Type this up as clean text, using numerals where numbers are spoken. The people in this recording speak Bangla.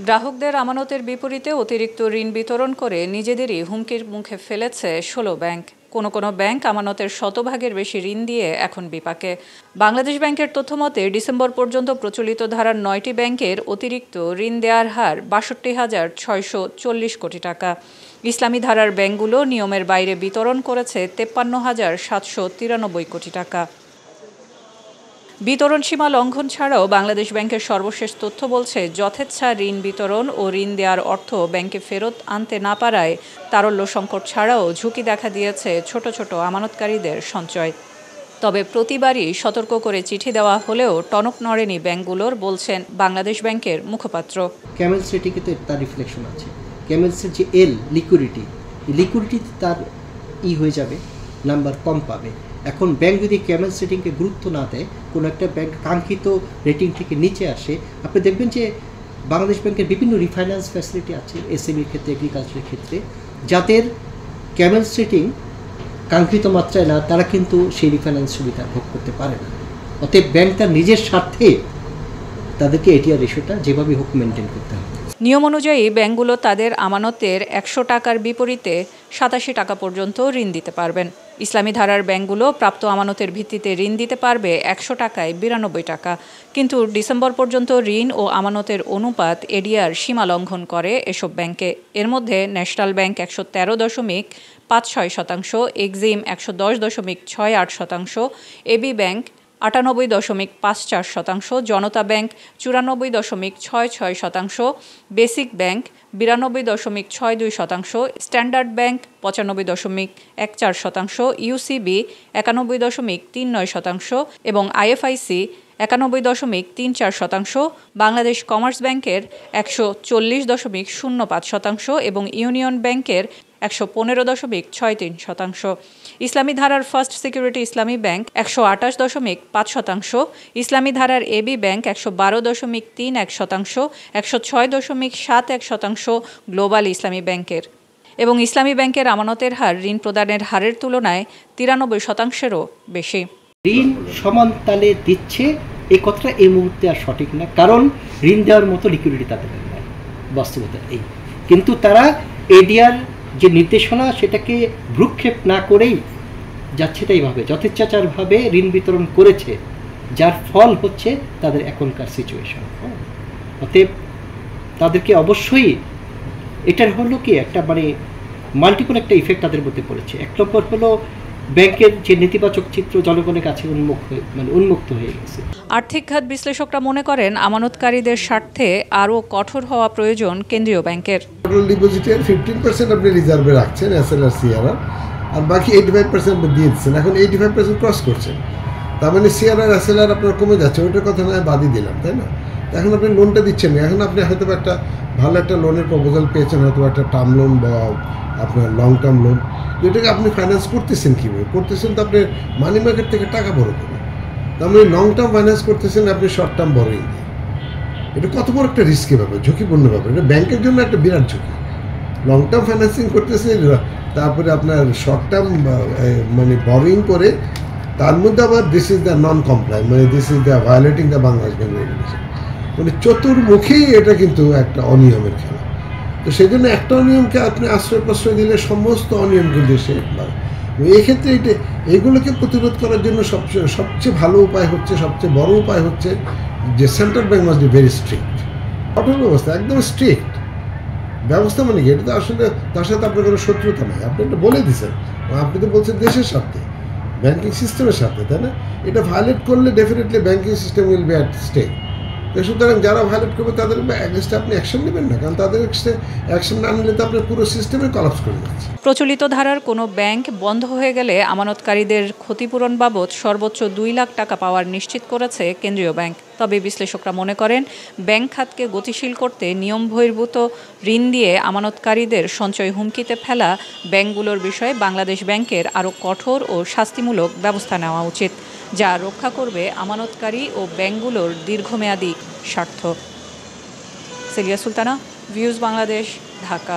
গ্রাহকদের আমানতের বিপরীতে অতিরিক্ত ঋণ বিতরণ করে নিজেদেরই হুমকির মুখে ফেলেছে ১৬ ব্যাংক। কোনো কোনো ব্যাংক আমানতের শতভাগের বেশি ঋণ দিয়ে এখন বিপাকে। বাংলাদেশ ব্যাংকের তথ্যমতে ডিসেম্বর পর্যন্ত প্রচলিত ধারার ৯টি ব্যাংকের অতিরিক্ত ঋণ দেওয়ার হার ৬২,৬৪০ কোটি টাকা। ইসলামী ধারার ব্যাংকগুলো নিয়মের বাইরে বিতরণ করেছে ৫৩,৭৯৩ কোটি টাকা। বিতরণ সীমা লঙ্ঘন ছাড়াও বাংলাদেশ ব্যাংকের সর্বশেষ তথ্য বলছে, যথেচ্ছা ঋণ বিতরণ ও ঋণ দেওয়ার অর্থ ব্যাংকে ফেরত আনতে না পারায় তারল্য সংকট ছাড়াও ঝুঁকি দেখা দিয়েছে ছোট ছোট আমানতকারীদের সঞ্চয়। তবে প্রতিবারই সতর্ক করে চিঠি দেওয়া হলেও টনক নড়েনি ব্যাংকগুলোর, বলছেন বাংলাদেশ ব্যাংকের মুখপাত্র। ক্যামেল স্ট্র্যাটেজিতে তার রিফ্লেকশন আছে। ক্যামেলসের যে লিকুইডিটি তার হয়ে যাবে, নাম্বার কম পাবে। এখন ব্যাংক যদি ক্যামেল রেটিংকে গুরুত্ব না দেয়, কোনো একটা ব্যাংক কাঙ্ক্ষিত রেটিং থেকে নিচে আসে, আপনি দেখবেন যে বাংলাদেশ ব্যাংকের বিভিন্ন রিফাইন্যান্স ফ্যাসিলিটি আছে এসএমইর ক্ষেত্রে, এগ্রিকালচারের ক্ষেত্রে, যাদের ক্যামেল রেটিং কাঙ্ক্ষিত মাত্রায় না, তারা কিন্তু সেই রিফাইন্যান্স সুবিধা ভোগ করতে পারে না। অতএব ব্যাংক তার নিজের স্বার্থে তাদেরকে এটিআর রেশিওটা যেভাবে হোক মেনটেন করতে হবে। নিয়ম অনুযায়ী ব্যাংকগুলো তাদের আমানতের ১০০ টাকার বিপরীতে ৮৭ টাকা পর্যন্ত ঋণ দিতে পারবেন। ইসলামী ধারার ব্যাংকগুলো প্রাপ্ত আমানতের ভিত্তিতে ঋণ দিতে পারবে ১০০ টাকায় ৯২ টাকা। কিন্তু ডিসেম্বর পর্যন্ত ঋণ ও আমানতের অনুপাত এডিআর সীমা লঙ্ঘন করে এসব ব্যাংকে। এর মধ্যে ন্যাশনাল ব্যাংক ১১.৫৬%, এক্সিম ১১০.৬৮%, এবি ব্যাংক ৯৮.৫৪%, জনতা ব্যাংক ৯৪.৬৬%, বেসিক ব্যাংক ৯২.৬২%, স্ট্যান্ডার্ড ব্যাংক ৯৫.১৪%, ইউসিবি ৯১.৩৯% এবং আইএফআইসি ৯১.৩৪%, বাংলাদেশ কমার্স ব্যাংকের ১৪০.০৫% এবং ইউনিয়ন ব্যাংকের ১১৫.৬৩%। ইসলামী ধারার ফার্স্ট সিকিউরিটি ইসলামী ব্যাংক ১২৮.৫%, ইসলামী ধারার এবি ব্যাংক ১১২.৩১%, ১০৬.৭১% গ্লোবাল ইসলামী ব্যাংকের। এবং ইসলামী ব্যাংকের আমানতের হার ঋণ প্রদানের হারের তুলনায় ৯৩%-এরও বেশি। ঋণ সমান তালে দিচ্ছে, এই কথাটা এই মুহূর্তে আর সঠিক না, কারণ ঋণ দেওয়ার মতো লিকুইডিটি তাদের নেই, বাস্তবতা এই। কিন্তু তারা এডিআর যে নির্দেশনা, সেটাকে ভ্রুক্ষেপ না করেই যাচ্ছে তাইভাবে যথেচ্ছাচারভাবে ঋণ বিতরণ করেছে, যার ফল হচ্ছে তাদের এখনকার সিচুয়েশন। অতএব তাদেরকে অবশ্যই এটার হলো কি একটা মাল্টিপল একটা ইফেক্ট তাদের মধ্যে পড়েছে। এক নম্বর হলো ব্যাংকের যে নেতিবাচক চিত্র জনগণের কাছে উন্মুক্ত হয়ে গেছে। আর্থিক খাত বিশ্লেষকরা মনে করেন, আমানতকারীদের স্বার্থে আরও কঠোর হওয়া প্রয়োজন কেন্দ্রীয় ব্যাংকের। টোটাল ডিপোজিটের 15% আপনি রিজার্ভে রাখছেন এসএলআর সিআরআর, আর বাকি 85% আপনি দিয়ে দিচ্ছেন। এখন 85% ক্রস করছেন, তার মানে সিআরআর এসএলআর আপনার কমে যাচ্ছে, ওইটার কথা নয় বাদই দিলাম, তাই না? এখন আপনি লোনটা দিচ্ছেন না, এখন আপনি হয়তো একটা ভালো একটা লোনের প্রপোজাল পেয়েছেন, হয়তো একটা টার্ম লোন বা আপনার লং টার্ম লোন, যেটাকে আপনি ফাইন্যান্স করতেছেন কীভাবে করতেছেন? তো আপনি মানি মার্কেট থেকে টাকা বড় করবেন, তো আপনি লং টার্ম ফাইন্যান্স করতেছেন আপনি শর্ট টার্ম বড়োই দিয়ে। এটা কত বড় একটা রিস্কি ব্যাপার, ঝুঁকিপূর্ণ ব্যাপার। এটা ব্যাংকের জন্য একটা বিরাট ঝুঁকি। লং টার্ম ফাইন্যান্সিং করতেছে, তারপরে আপনার শর্ট টার্ম বরোয়িং করে, তার মধ্যে আবার this is the non comply, this is the violating the Bangladesh bank regulation. চতুর্মুখী এটা কিন্তু একটা অনিয়মের খেলা। তো সেই জন্য একটা অনিয়মকে আপনি আশ্রয় প্রশ্রয় দিলে সমস্ত অনিয়ম কিন্তু সে এক্ষেত্রে এইগুলোকে প্রতিরোধ করার জন্য সবচেয়ে ভালো উপায় হচ্ছে, সবচেয়ে বড় উপায় হচ্ছে যে central bank must be very strict. কঠোর ব্যবস্থা, একদম স্ট্রিক্ট ব্যবস্থা। কি এটা তো আসলে তার সাথে আপনার কোনো শত্রুতা নেই, আপনি এটা বলে দিচ্ছেন, আপনি তো বলছেন দেশের স্বার্থে, ব্যাংকিং সিস্টেমের সাথে, তাই না? এটা ভায়োলেট করলে definitely banking system will be at stake. সুতরাং যারা ভায়োলেট করবে তাদের এগেইনস্টে আপনি অ্যাকশন নেবেন না, কারণ তাদের অ্যাকশন না নিলে তো আপনার পুরো সিস্টেমে কলাপস করে যাচ্ছে। প্রচলিত ধারার কোনো ব্যাংক বন্ধ হয়ে গেলে আমানতকারীদের ক্ষতিপূরণ বাবদ সর্বোচ্চ ২ লাখ টাকা পাওয়ার নিশ্চিত করেছে কেন্দ্রীয় ব্যাংক। তবে বিশ্লেষকরা মনে করেন, ব্যাংক খাতকে গতিশীল করতে নিয়ম বহির্ভূত ঋণ দিয়ে আমানতকারীদের সঞ্চয় হুমকিতে ফেলা ব্যাংকগুলোর বিষয়ে বাংলাদেশ ব্যাংকের আরও কঠোর ও শাস্তিমূলক ব্যবস্থা নেওয়া উচিত, যা রক্ষা করবে আমানতকারী ও ব্যাংকগুলোর দীর্ঘমেয়াদী স্বার্থ। সেলিয়া সুলতানা, ভিউজ বাংলাদেশ, ঢাকা।